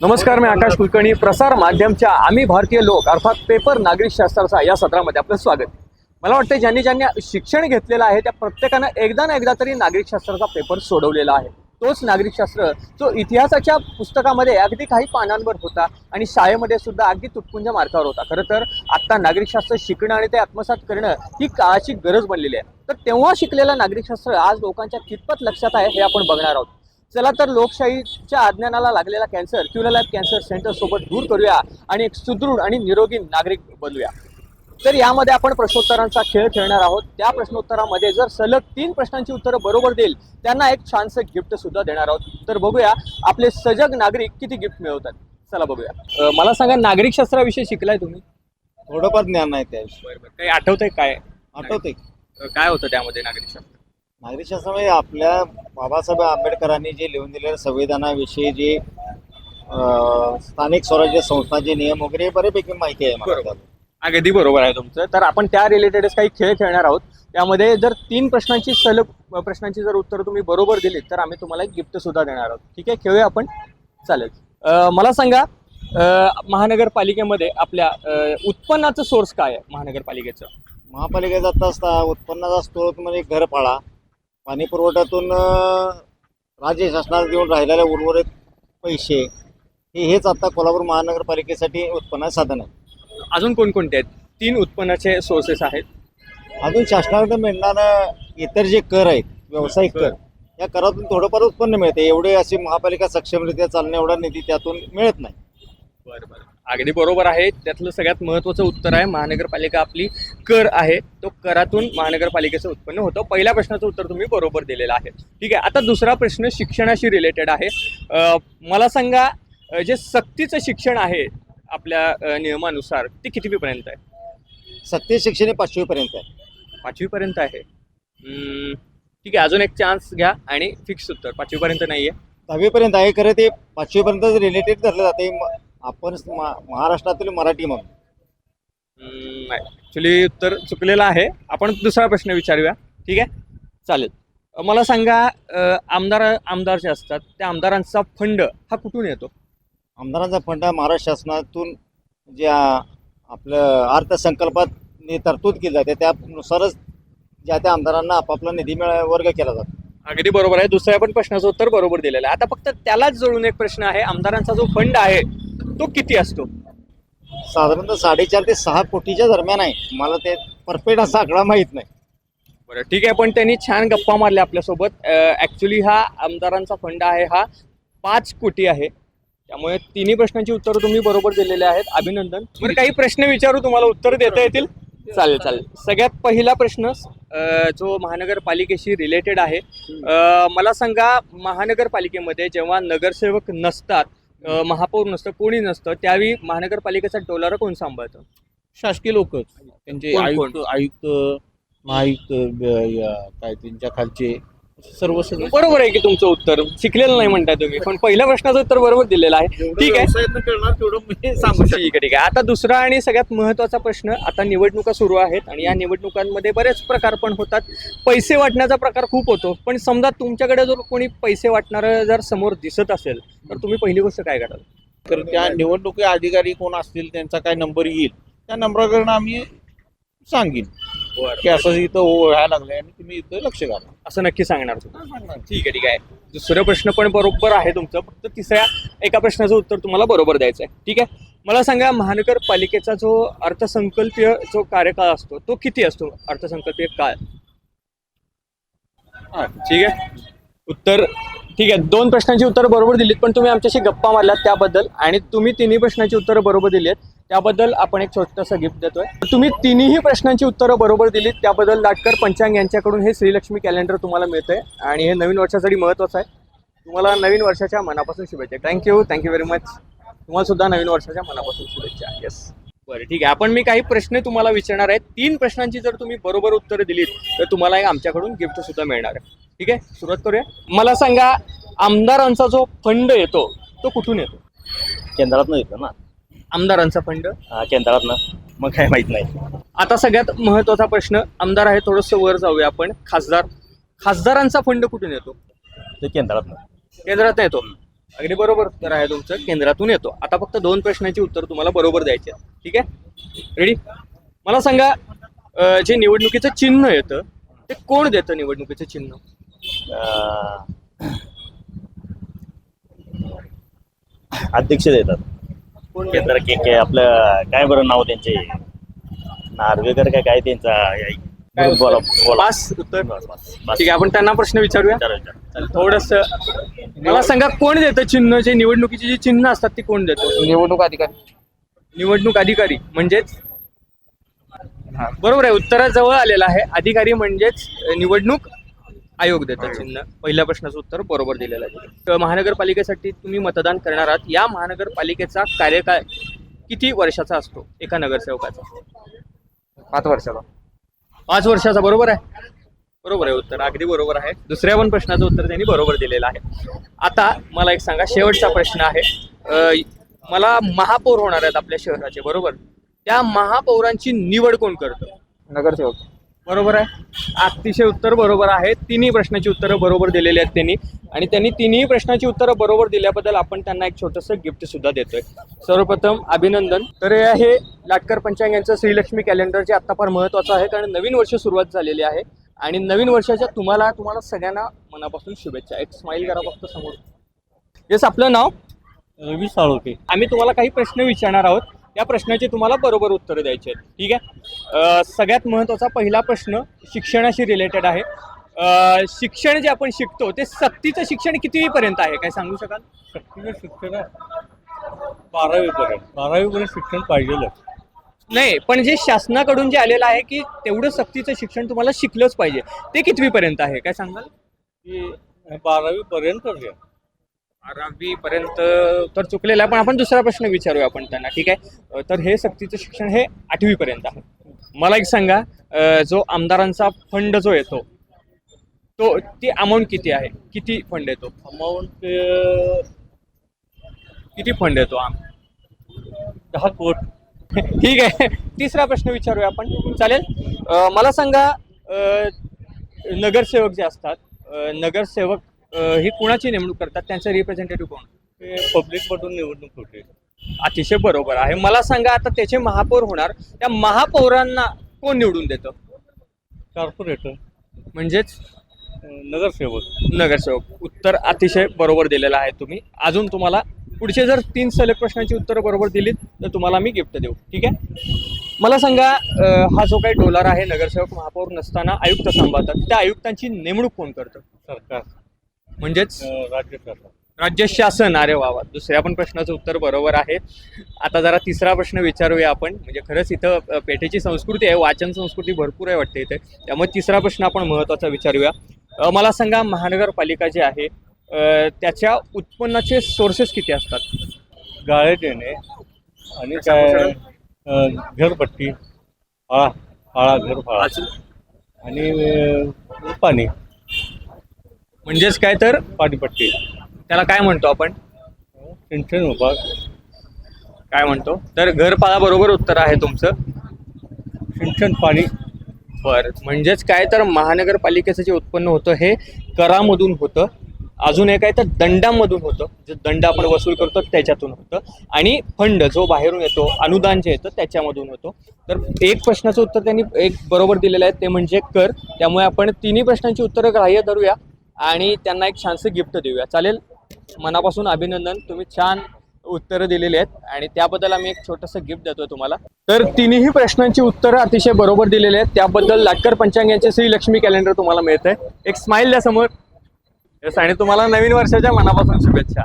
नमस्कार, मी आकाश कुलकर्णी. प्रसार माध्यमच्या आम्ही भारतीय लोक अर्थात पेपर नागरिकशास्त्राचा या सत्रामध्ये आपलं स्वागत. मला वाटतं ज्यांनी शिक्षण घेतलेलं आहे त्या प्रत्येकानं एकदा ना एकदा तरी नागरिकशास्त्राचा पेपर सोडवलेला आहे. तोच नागरिकशास्त्र जो इतिहासाच्या पुस्तकामध्ये अगदी काही पानांवर होता आणि शाळेमध्ये सुद्धा अगदी तुटपुंज मार्कावर होता. खरं तर आत्ता नागरिकशास्त्र शिकणं आणि ते आत्मसात करणं ही काळाची गरज बनलेली आहे. तर तेव्हा शिकलेलं नागरिकशास्त्र आज लोकांच्या कितपत लक्षात आहे हे आपण बघणार आहोत. चला तर लोकशाहीच्या अज्ञानाला लागलेला कॅन्सर क्युलालाइफ कॅन्सर सेंटर सोबत दूर करूया आणि एक सुदृढ आणि निरोगी नागरिक बनूया. तर यामध्ये आपण प्रश्नोत्तरांचा खेळ खेळणार आहोत. त्या प्रश्नोत्तरामध्ये जर सलग 3 प्रश्नांची उत्तरं बरोबर देईल त्यांना एक छानसं गिफ्ट सुद्धा देणार आहोत. तर बघूया आपले सजग नागरिक किती गिफ्ट मिळवतात. चला बघूया. मला सांगा, नागरिकशास्त्राविषयी शिकलाय तुम्ही? थोडंफार ज्ञान नाही त्याविषयी. काही आठवतंय काय? आठवते. काय होतं त्यामध्ये नागरिकशास्त्र? नागरिकशास्त्रामध्ये आपल्या बाबासाहेब आंबेडकरांनी जे लिहून दिलेल्या संविधानाविषयी जे स्थानिक स्वराज्य संस्थांचे नियम वगैरे हे बऱ्यापैकी माहिती आहे मला. बरोबर. अगदी बरोबर आहे तुमचं. तर आपण त्या रिलेटेडच काही खेळ खेळणार आहोत. त्यामध्ये जर 3 प्रश्नांची सलग प्रश्नांची जर उत्तर तुम्ही बरोबर दिलीत तर आम्ही तुम्हाला एक गिफ्ट सुद्धा देणार आहोत. ठीक आहे, खेळूया आपण. चालेल. मला सांगा, महानगरपालिकेमध्ये आपल्या उत्पन्नाचं सोर्स काय आहे महानगरपालिकेचं? महापालिकेचा आता उत्पन्नाचा स्रोत म्हणजे घरफाळा, पाणी पुरवठ्यातून राज्य शासनाला देऊन राहिलेले उर्वरित पैसे हेच आता कोल्हापूर महानगरपालिकेसाठी उत्पन्नाचे साधन आहे. अजून कोणकोणते आहेत? 3 उत्पन्नाचे सोर्सेस आहेत. अजून शासनाकडे मिळणारं इतर जे कर आहेत, व्यावसायिक कर, या करातून थोडंफार उत्पन्न मिळते. एवढे अशी महापालिका सक्षमरित्या चालणे एवढा निधी त्यातून मिळत नाही. बरं. अगदी बरोबर आहे. त्यातलं सगळ्यात महत्त्वाचं उत्तर आहे, महानगरपालिका आपली कर आहे, तो करातून महानगरपालिकेचं उत्पन्न होतं. पहिल्या प्रश्नाचं उत्तर तुम्ही बरोबर दिलेलं आहे. ठीक आहे, आता दुसरा प्रश्न शिक्षणाशी रिलेटेड आहे. मला सांगा, जे सक्तीचं शिक्षण आहे आपल्या नियमानुसार ते कितवीपर्यंत आहे? सक्ती शिक्षण हे 5वी पर्यंत आहे. 5वी पर्यंत आहे. ठीक आहे, अजून एक चान्स घ्या आणि फिक्स उत्तर. 5वी पर्यंत नाहीये, 10वी पर्यंत आहे. खरं ते 5वी पर्यंत रिलेटेड धरलं जाते. आपण महाराष्ट्रातील मराठी म्हणून नाही, ॲक्च्युली उत्तर चुकलेलं आहे. आपण दुसरा प्रश्न विचारूया. ठीक आहे, चालेल. मला सांगा, आमदार जे असतात त्या आमदारांचा फंड हा कुठून येतो? आमदारांचा फंड महाराष्ट्र शासनातून जे आपलं अर्थसंकल्पात तरतूद केली जाते त्यानुसारच ज्या त्या आमदारांना आपापला निधी वर्ग केला जातो. अगदी बरोबर आहे. दुसऱ्या पण प्रश्नाचं उत्तर बरोबर दिलेलं आहे. आता फक्त त्यालाच जोडून एक प्रश्न आहे, आमदारांचा जो फंड आहे तो किती असतो? साधारणतः 4.5 ते 6 कोटीच्या दरम्यान आहे. मला ते परफेक्ट असा आकडा माहीत नाही. बरं, ठीक आहे. पण त्यांनी छान गप्पा मारल्या आपल्यासोबत. ॲक्च्युली हा आमदारांचा फंड आहे हा 5 कोटी आहे. त्यामुळे 3 प्रश्नांची उत्तरं तुम्ही बरोबर दिलेले आहेत. अभिनंदन. बरं, काही प्रश्न विचारू, तुम्हाला उत्तर देता येतील? चालेल. सगळ्यात पहिला प्रश्न जो महानगरपालिकेशी रिलेटेड आहे. मला सांगा, महानगरपालिकेमध्ये जेव्हा नगरसेवक नसतात, महापौर नसतं, कोणी नसतं, त्यावेळी महानगरपालिकेचा डोलारा कोण सांभाळतं? शासकीय लोकच, त्यांचे आयुक्त महायुक्त काय त्यांच्या खालचे सर्व सगळे. बरोबर आहे की तुमचं उत्तर. शिकलेलं नाही म्हणताय तुम्ही, पण पहिल्या प्रश्नाचं उत्तर बरोबर दिलेलं आहे. ठीक आहे, ठीक आहे. आता दुसरा आणि सगळ्यात महत्त्वाचा प्रश्न. आता निवडणुका सुरू आहेत आणि या निवडणुकांमध्ये बरेच प्रकार पण होतात. पैसे वाटण्याचा प्रकार खूप होतो. पण समजा तुमच्याकडे जर कोणी पैसे वाटणारं जर समोर दिसत असेल तर तुम्ही पहिली गोष्ट काय कराल? तर त्या निवडणुकी अधिकारी कोण असतील त्यांचा काय नंबर येईल त्या नंबराकडनं आम्ही सांगेन की असं इथं व्हायला लागलंय आणि तुम्ही इथं लक्ष घाला, असं नक्की सांगणार तुम्ही? ठीक आहे. दुसरं प्रश्न पण बरोबर आहे तुमचं. फक्त तिसऱ्या एका प्रश्नाचं उत्तर तुम्हाला बरोबर द्यायचं आहे. ठीक आहे, मला सांगा, महानगरपालिकेचा जो अर्थसंकल्पीय जो कार्यकाळ असतो तो किती असतो? अर्थसंकल्पीय काळ. ठीक आहे, उत्तर ठीक आहे. 2 प्रश्नांची उत्तरं बरोबर दिलीत, पण तुम्ही आमच्याशी गप्पा मारल्यात त्याबद्दल, आणि तुम्ही 3 प्रश्नांची उत्तरं बरोबर दिली आहेत त्याबद्दल आपण एक छोटंसं गिफ्ट देतोय. तुम्ही 3 प्रश्नांची उत्तरं बरोबर दिलीत त्याबद्दल लाटकर पंचांग यांच्याकडून हे श्रीलक्ष्मी कॅलेंडर तुम्हाला मिळतंय आणि हे नवीन वर्षासाठी महत्त्वाचं आहे. तुम्हाला नवीन वर्षाच्या मनापासून शुभेच्छा. Thank you very much. तुम्हाला सुद्धा नवीन वर्षाच्या मनापासून शुभेच्छा. येस, बरं, ठीक आहे. आपण मी काही प्रश्न तुम्हाला विचारणार आहे. 3 प्रश्नांची जर तुम्ही बरोबर उत्तरं दिलीत तर तुम्हाला आमच्याकडून गिफ्ट सुद्धा मिळणार आहे. ठीक आहे, सुरुवात करूया. मला सांगा, आमदारांचा जो फंड येतो तो कुठून येतो? केंद्रातनं येतो ना आमदारांचा फंड? केंद्रातनं. मग काय माहित नाही. आता सगळ्यात महत्त्वाचा प्रश्न, आमदार आहे, थोडंसं वर जाऊया आपण. खासदारांचा फंड कुठून येतो? ते केंद्रातनं. केंद्रात येतो. अगदी बरोबर उत्तर आहे तुमचं, केंद्रातून येतो. आता फक्त 2 प्रश्नांची उत्तर तुम्हाला बरोबर द्यायची आहेत. ठीक आहे, रेडी? मला सांगा, जे निवडणुकीचं चिन्ह येतं ते कोण देतं? निवडणुकीचं चिन्ह अध्यक्ष देतात. कोण केंद्र के आपलं काय बरं नाव त्यांचे, नार्वेकर काय त्यांचा काय बोला बोला. पास उत्तर? बस, बस. ठीक आहे, आपण त्यांना प्रश्न विचारूया. थोडस मला सांगा, कोण देतं चिन्ह? जे निवडणुकीची जी चिन्ह असतात ती कोण देतं? निवडणूक अधिकारी. निवडणूक अधिकारी म्हणजेच बरोबर आहे, उत्तराजवळ आलेलं आहे. अधिकारी म्हणजेच निवडणूक आयोग देतं चिन्ह. पहिल्या प्रश्नाचं उत्तर बरोबर दिलेलं आहे. तर महानगरपालिकेसाठी तुम्ही मतदान करणार आहात. या महानगरपालिकेचा कार्यकाळ किती वर्षाचा असतो एका नगरसेवकाचा? 5 वर्षाला. 5 वर्षाचा. बरोबर आहे, बरोबर आहे उत्तर, अगदी बरोबर आहे. दुसऱ्या पण प्रश्नाचं उत्तर त्यांनी बरोबर दिलेलं आहे. आता मला एक सांगा, शेवटचा प्रश्न आहे. मला महापौर होणार आहेत आपल्या शहराचे, बरोबर? त्या महापौरांची निवड कोण करतं? नगरसेवक. बरोबर आहे, अतिशय उत्तर बरोबर आहे. तिन्ही प्रश्नाची उत्तरं बरोबर दिलेली आहेत त्यांनी, आणि त्यांनी तिन्ही प्रश्नाची उत्तरं बरोबर दिल्याबद्दल आपण त्यांना एक छोटंसं गिफ्ट सुद्धा देतोय. सर्वप्रथम अभिनंदन. तर हे आहे लाटकर पंचांग यांचं श्रीलक्ष्मी कॅलेंडर, जे आता फार महत्त्वाचं आहे, कारण नवीन वर्ष सुरुवात झालेली आहे. आणि नवीन वर्षाच्या तुम्हाला सगळ्यांना मनापासून शुभेच्छा. एक स्माइल करा फक्त समोर. येस, आपलं नाव? रवी साळोखे. आम्ही तुम्हाला काही प्रश्न विचारणार आहोत, या प्रश्नाची तुम्हाला बरोबर उत्तरं द्यायची आहेत. ठीक आहे? सगळ्यात महत्त्वाचा पहिला प्रश्न शिक्षणाशी रिलेटेड आहे. शिक्षण जे आपण शिकतो ते सक्तीचं शिक्षण कितवीपर्यंत आहे, काय सांगू शकाल? सक्तीचं शिक्षण 12वीपर्यंत शिक्षण पाहिजेलच. नाही, पण जे शासनाकडून जे आलेलं आहे की तेवढं सक्तीचं शिक्षण तुम्हाला शिकलंच पाहिजे, ते कितवीपर्यंत आहे, काय सांगाल? की 12वीपर्यंत 12वी पर्यंत तर चुकलेलं आहे, पण आपण दुसरा प्रश्न विचारूया आपण त्यांना. ठीक आहे, तर हे सक्तीचं शिक्षण हे 8वी पर्यंत आहे. मला एक सांगा, जो आमदारांचा फंड जो येतो तो ती अमाऊंट किती आहे? किती फंड येतो? अमाऊंट किती फंड येतो? 10 कोट. ठीक आहे, तिसरा प्रश्न विचारूया आपण, चालेल? मला सांगा, नगरसेवक जे असतात, नगरसेवक ही कुणाची नेमणूक करतात? त्यांचं रिप्रेझेंटेटिव्ह कोण? ते पब्लिकमधून निवडणूक होते. अतिशय बरोबर आहे. मला सांगा, आता त्याचे महापौर होणार, त्या महापौरांना कोण निवडून देतं? कॉर्पोरेटर म्हणजेच नगरसेवक. नगरसेवक. उत्तर अतिशय बरोबर दिलेलं आहे तुम्ही. अजून तुम्हाला पुढचे जर 3 सलग प्रश्नांची उत्तरं बरोबर दिलीत तर तुम्हाला मी गिफ्ट देऊ. ठीक आहे, मला सांगा, हा जो काही डोलार आहे, नगरसेवक महापौर नसताना आयुक्त सांभाळतात, त्या आयुक्तांची नेमणूक कोण करतं? सरकार. म्हणजेच राज्य सरकार. राज्य शासन. अरे वा वा, दुसऱ्या पण प्रश्नाचं उत्तर बरोबर आहे. आता जरा तिसरा प्रश्न विचारूया आपण. म्हणजे खरंच इथं पेठेची संस्कृती आहे, वाचन संस्कृती भरपूर आहे वाटते इथे, त्यामुळे तिसरा प्रश्न आपण महत्त्वाचा विचारूया. मला सांगा, महानगरपालिका जी आहे त्याच्या उत्पन्नाचे सोर्सेस किती असतात? गाळे देणे आणि काय घरपट्टी, फाळा घरफाळा आणि पाणी. म्हणजेच काय तर पाणीपट्टी. त्याला काय म्हणतो आपण? सिंचन विभाग. काय म्हणतो? तर घरपाळा बरोबर उत्तर आहे तुमचं. सिंचन पाणी. बरं, म्हणजेच काय तर महानगरपालिकेचं जे उत्पन्न होतं हे करामधून होतं, अजून एक आहे तर दंडामधून होतं, जे दंड आपण वसूल करतो त्याच्यातून होतं, आणि फंड जो बाहेरून येतो, अनुदान जे येतं त्याच्यामधून होतं. तर एक प्रश्नाचं उत्तर त्यांनी एक बरोबर दिलेलं आहे, ते म्हणजे कर. त्यामुळे आपण तिन्ही प्रश्नांची उत्तरं ग्राह्य धरूया आणि त्यांना एक छानसं गिफ्ट देऊया. चालेल? मनापासून अभिनंदन, तुम्ही छान उत्तरं दिलेली आहेत आणि त्याबद्दल आम्ही एक छोटंसं गिफ्ट देतोय तुम्हाला. तर तिन्ही प्रश्नांची उत्तरं अतिशय बरोबर दिलेली आहेत, त्याबद्दल लाटकर पंचांग यांचे श्रीलक्ष्मी कॅलेंडर तुम्हाला मिळतंय. एक स्माइल द्या समोर. आणि तुम्हाला नवीन वर्षाच्या मनापासून शुभेच्छा.